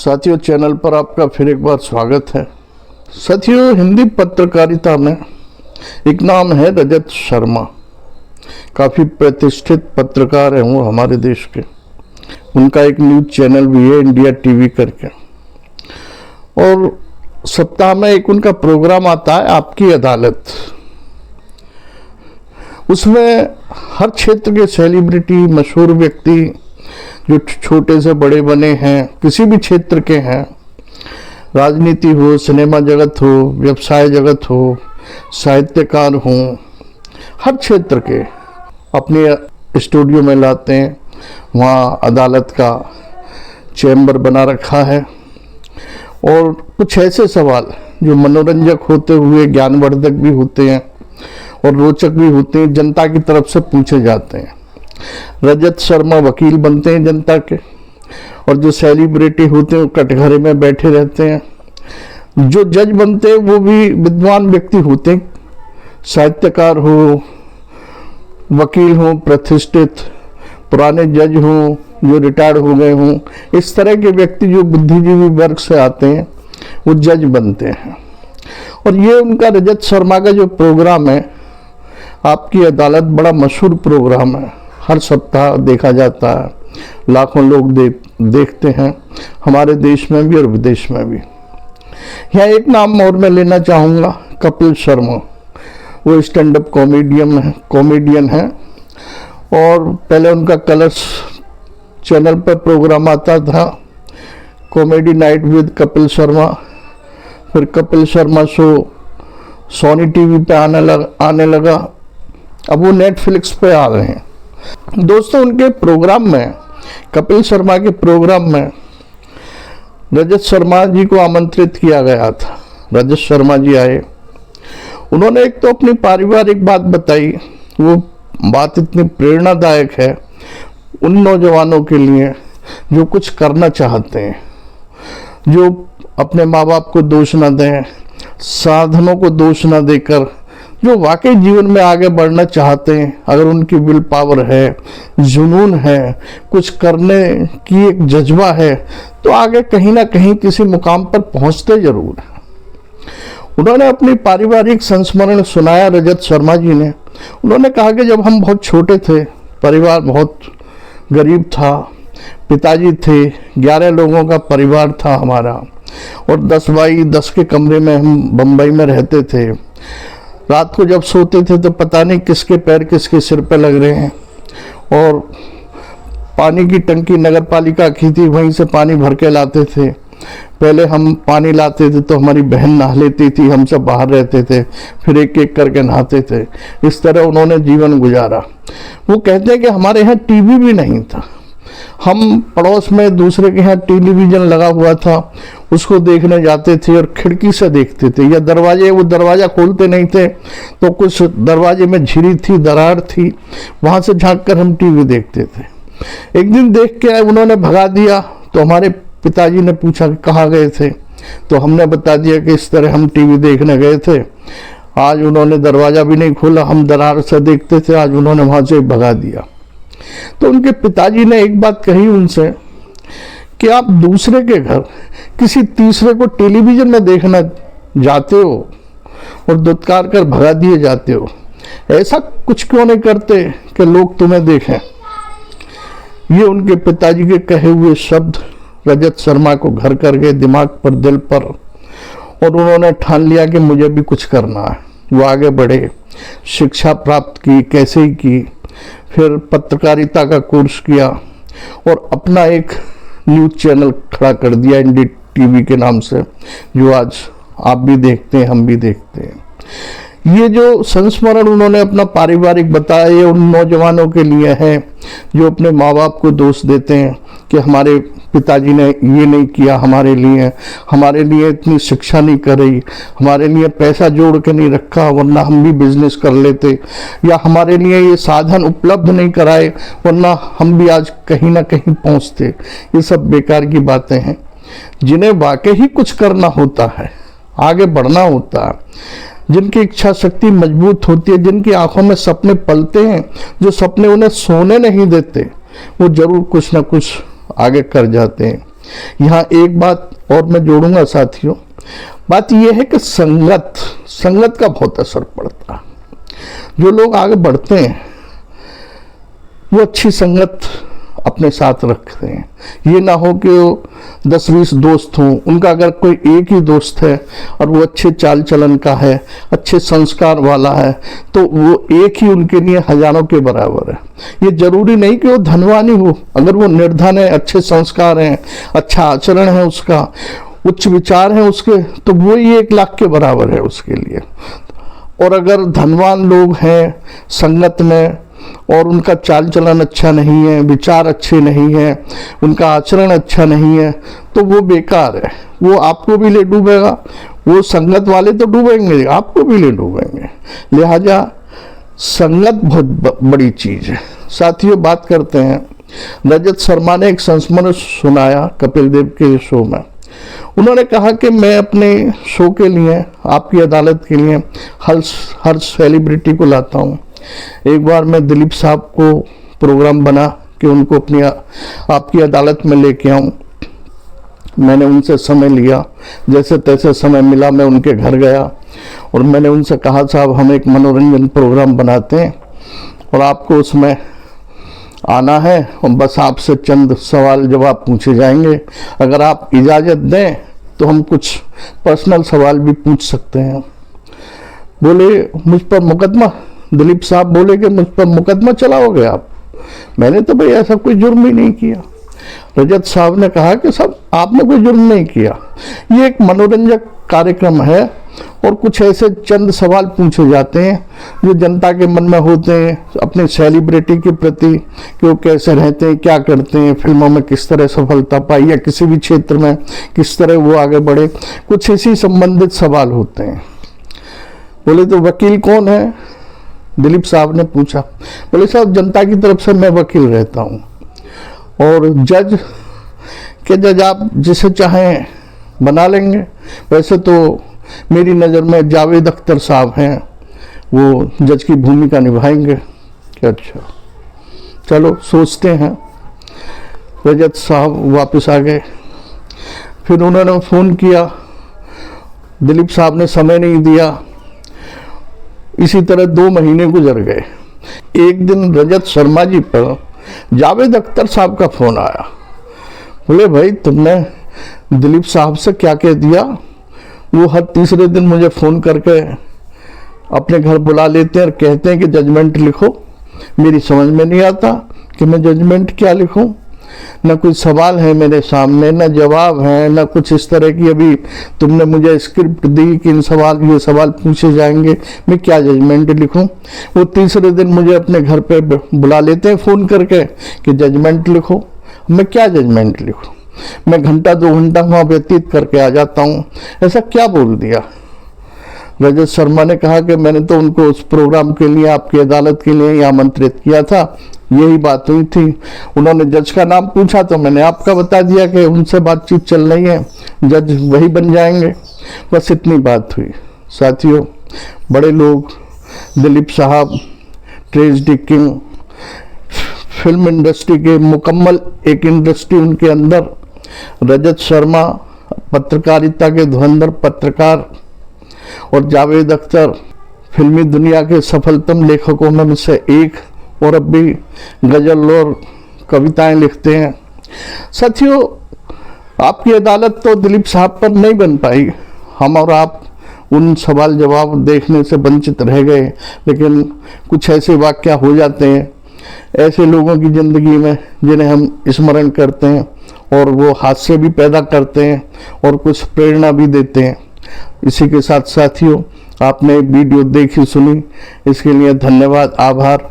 साथियों, चैनल पर आपका फिर एक बार स्वागत है। साथियों, हिंदी पत्रकारिता में एक नाम है रजत शर्मा। काफ़ी प्रतिष्ठित पत्रकार हैं वो हमारे देश के। उनका एक न्यूज़ चैनल भी है, इंडिया टीवी करके, और सप्ताह में एक उनका प्रोग्राम आता है, आपकी अदालत। उसमें हर क्षेत्र के सेलिब्रिटी, मशहूर व्यक्ति जो छोटे से बड़े बने हैं, किसी भी क्षेत्र के हैं, राजनीति हो, सिनेमा जगत हो, व्यवसाय जगत हो, साहित्यकार हो, हर क्षेत्र के अपने स्टूडियो में लाते हैं। वहाँ अदालत का चैम्बर बना रखा है और कुछ ऐसे सवाल जो मनोरंजक होते हुए ज्ञानवर्धक भी होते हैं और रोचक भी होते हैं, जनता की तरफ से पूछे जाते हैं। रजत शर्मा वकील बनते हैं जनता के, और जो सेलिब्रिटी होते हैं वो कटघरे में बैठे रहते हैं। जो जज बनते हैं वो भी विद्वान व्यक्ति होते हैं, साहित्यकार हो, वकील हो, प्रतिष्ठित पुराने जज हों, जो रिटायर्ड हो गए हों, इस तरह के व्यक्ति जो बुद्धिजीवी वर्ग से आते हैं वो जज बनते हैं। और ये उनका रजत शर्मा का जो प्रोग्राम है, आपकी अदालत, बड़ा मशहूर प्रोग्राम है। हर सप्ताह देखा जाता है, लाखों लोग देखते हैं, हमारे देश में भी और विदेश में भी। यहाँ एक नाम और मैं लेना चाहूँगा, कपिल शर्मा। वो स्टैंड अप कॉमेडियन है और पहले उनका कलर्स चैनल पर प्रोग्राम आता था, comedy night with Kapil Sharma. फिर Kapil Sharma show Sony TV पे आने लगा। अब वो नेटफ्लिक्स पे आ रहे हैं। दोस्तों, उनके प्रोग्राम में, कपिल शर्मा के प्रोग्राम में रजत शर्मा जी को आमंत्रित किया गया था। रजत शर्मा जी आए। उन्होंने एक तो अपनी पारिवारिक बात बताई। वो बात इतनी प्रेरणादायक है उन नौजवानों के लिए जो कुछ करना चाहते हैं, जो अपने माँ बाप को दोष न दें, साधनों को दोष न देकर, जो वाकई जीवन में आगे बढ़ना चाहते हैं। अगर उनकी विल पावर है, जुनून है, कुछ करने की एक जज्बा है, तो आगे कहीं ना कहीं किसी मुकाम पर पहुंचते जरूर हैं। उन्होंने अपनी पारिवारिक संस्मरण सुनाया रजत शर्मा जी ने। उन्होंने कहा कि जब हम बहुत छोटे थे, परिवार बहुत गरीब था, पिताजी थे, 11 लोगों का परिवार था हमारा, और 10 बाई 10 के कमरे में हम बम्बई में रहते थे। रात को जब सोते थे तो पता नहीं किसके पैर किसके सिर पे लग रहे हैं, और पानी की टंकी नगर पालिका की थी, वहीं से पानी भर के लाते थे। पहले हम पानी लाते थे तो हमारी बहन नहा लेती थी, हम सब बाहर रहते थे, फिर एक एक करके नहाते थे। इस तरह उन्होंने जीवन गुजारा। वो कहते हैं कि हमारे यहाँ टीवी भी नहीं था। हम पड़ोस में दूसरे के यहाँ टेलीविज़न लगा हुआ था, उसको देखने जाते थे और खिड़की से देखते थे, या दरवाजे, वो दरवाज़ा खोलते नहीं थे तो कुछ दरवाजे में झिरी थी, दरार थी, वहाँ से झाँक कर हम टीवी देखते थे। एक दिन देख के उन्होंने भगा दिया तो हमारे पिताजी ने पूछा कि कहाँ गए थे, तो हमने बता दिया कि इस तरह हम टीवी देखने गए थे। आज उन्होंने दरवाज़ा भी नहीं खोला, हम दरार से देखते थे, आज उन्होंने वहाँ से भगा दिया। तो उनके पिताजी ने एक बात कही उनसे कि आप दूसरे के घर किसी तीसरे को टेलीविज़न में देखना जाते हो और दुत्कार कर भगा दिए जाते हो, ऐसा कुछ क्यों नहीं करते कि लोग तुम्हें देखें। ये उनके पिताजी के कहे हुए शब्द रजत शर्मा को घर कर गए, दिमाग पर, दिल पर, और उन्होंने ठान लिया कि मुझे भी कुछ करना है। वो आगे बढ़े, शिक्षा प्राप्त की, कैसे ही की, फिर पत्रकारिता का कोर्स किया और अपना एक न्यूज़ चैनल खड़ा कर दिया इंडिया टीवी के नाम से, जो आज आप भी देखते हैं, हम भी देखते हैं। ये जो संस्मरण उन्होंने अपना पारिवारिक बताया, ये उन नौजवानों के लिए है जो अपने माँ बाप को दोष देते हैं कि हमारे पिताजी ने ये नहीं किया हमारे लिए इतनी शिक्षा नहीं करी, हमारे लिए पैसा जोड़ के नहीं रखा वरना हम भी बिजनेस कर लेते, या हमारे लिए ये साधन उपलब्ध नहीं कराए वरना हम भी आज कहीं ना कहीं पहुँचते। ये सब बेकार की बातें हैं। जिन्हें वाकई ही कुछ करना होता है, आगे बढ़ना होता है, जिनकी इच्छा शक्ति मजबूत होती है, जिनकी आंखों में सपने पलते हैं, जो सपने उन्हें सोने नहीं देते, वो जरूर कुछ ना कुछ आगे कर जाते हैं। यहाँ एक बात और मैं जोड़ूंगा साथियों, बात यह है कि संगत का बहुत असर पड़ता है। जो लोग आगे बढ़ते हैं वो अच्छी संगत अपने साथ रखते हैं। ये ना हो कि वो 10-20 दोस्त हों, उनका अगर कोई एक ही दोस्त है और वो अच्छे चाल चलन का है, अच्छे संस्कार वाला है, तो वो एक ही उनके लिए हजारों के बराबर है। ये जरूरी नहीं कि वो धनवान ही हो, अगर वो निर्धन है, अच्छे संस्कार हैं, अच्छा आचरण है उसका, उच्च विचार है उसके, तो वो ही 1 लाख के बराबर है उसके लिए। और अगर धनवान लोग हैं संगत में और उनका चाल चलन अच्छा नहीं है, विचार अच्छे नहीं है, उनका आचरण अच्छा नहीं है, तो वो बेकार है। वो आपको भी ले डूबेगा, वो संगत वाले तो डूबेंगे, आपको भी ले डूबेंगे। लिहाजा संगत बहुत बड़ी चीज है। साथियों, बात करते हैं, रजत शर्मा ने एक संस्मरण सुनाया कपिल देव के शो में। उन्होंने कहा कि मैं अपने शो के लिए, आपकी अदालत के लिए हर सेलिब्रिटी को लाता हूँ। एक बार मैं दिलीप साहब को प्रोग्राम बना कि उनको अपनी आपकी अदालत में लेके आऊं। मैंने उनसे समय लिया, जैसे तैसे समय मिला, मैं उनके घर गया और मैंने उनसे कहा, साहब हम एक मनोरंजन प्रोग्राम बनाते हैं और आपको उसमें आना है और बस आपसे चंद सवाल जवाब पूछे जाएंगे। अगर आप इजाज़त दें तो हम कुछ पर्सनल सवाल भी पूछ सकते हैं। बोले, मुझ पर मुकदमा? दिलीप साहब बोले कि मुझ पर मुकदमा चलाओगे आप? मैंने तो भाई ऐसा कोई जुर्म ही नहीं किया। रजत साहब ने कहा कि साहब आपने कोई जुर्म नहीं किया, ये एक मनोरंजक कार्यक्रम है और कुछ ऐसे चंद सवाल पूछे जाते हैं जो जनता के मन में होते हैं अपने सेलिब्रिटी के प्रति, कि वो कैसे रहते हैं, क्या करते हैं, फिल्मों में किस तरह सफलता पाई या किसी भी क्षेत्र में किस तरह वो आगे बढ़े, कुछ इसी संबंधित सवाल होते हैं। बोले, तो वकील कौन है? दिलीप साहब ने पूछा। बोले, साहब जनता की तरफ से मैं वकील रहता हूँ। और जज आप जिसे चाहें बना लेंगे। वैसे तो मेरी नज़र में जावेद अख्तर साहब हैं, वो जज की भूमिका निभाएंगे। अच्छा, चलो सोचते हैं। रजत साहब वापस आ गए। फिर उन्होंने फ़ोन किया, दिलीप साहब ने समय नहीं दिया। इसी तरह 2 महीने गुजर गए। एक दिन रजत शर्मा जी पर जावेद अख्तर साहब का फोन आया। बोले, भाई तुमने दिलीप साहब से क्या कह दिया? वो हर तीसरे दिन मुझे फ़ोन करके अपने घर बुला लेते हैं और कहते हैं कि जजमेंट लिखो। मेरी समझ में नहीं आता कि मैं जजमेंट क्या लिखूं। न कोई सवाल है मेरे सामने, न जवाब है, न कुछ इस तरह की अभी तुमने मुझे स्क्रिप्ट दी कि ये सवाल पूछे जाएंगे, मैं क्या जजमेंट लिखूं। वो तीसरे दिन मुझे अपने घर पे बुला लेते हैं फ़ोन करके कि जजमेंट लिखो। मैं क्या जजमेंट लिखूं? मैं घंटा 2 घंटा वहाँ व्यतीत करके आ जाता हूँ। ऐसा क्या बोल दिया? रजत शर्मा ने कहा कि मैंने तो उनको उस प्रोग्राम के लिए, आपकी अदालत के लिए आमंत्रित किया था, यही बात हुई थी। उन्होंने जज का नाम पूछा तो मैंने आपका बता दिया कि उनसे बातचीत चल रही है, जज वही बन जाएंगे। बस इतनी बात हुई। साथियों, बड़े लोग, दिलीप साहब ट्रेजिडी किंग, फिल्म इंडस्ट्री के मुकम्मल एक इंडस्ट्री उनके अंदर, रजत शर्मा पत्रकारिता के धुरंधर पत्रकार और जावेद अख्तर फिल्मी दुनिया के सफलतम लेखकों में से एक, और अब भी गजल और कविताएं लिखते हैं। साथियों, आपकी अदालत तो दिलीप साहब पर नहीं बन पाई। हम और आप उन सवाल जवाब देखने से वंचित रह गए, लेकिन कुछ ऐसे वाक़या हो जाते हैं ऐसे लोगों की ज़िंदगी में जिन्हें हम स्मरण करते हैं और वो हादसे भी पैदा करते हैं और कुछ प्रेरणा भी देते हैं। इसी के साथ साथियों, आपने वीडियो देखी सुनी, इसके लिए धन्यवाद, आभार।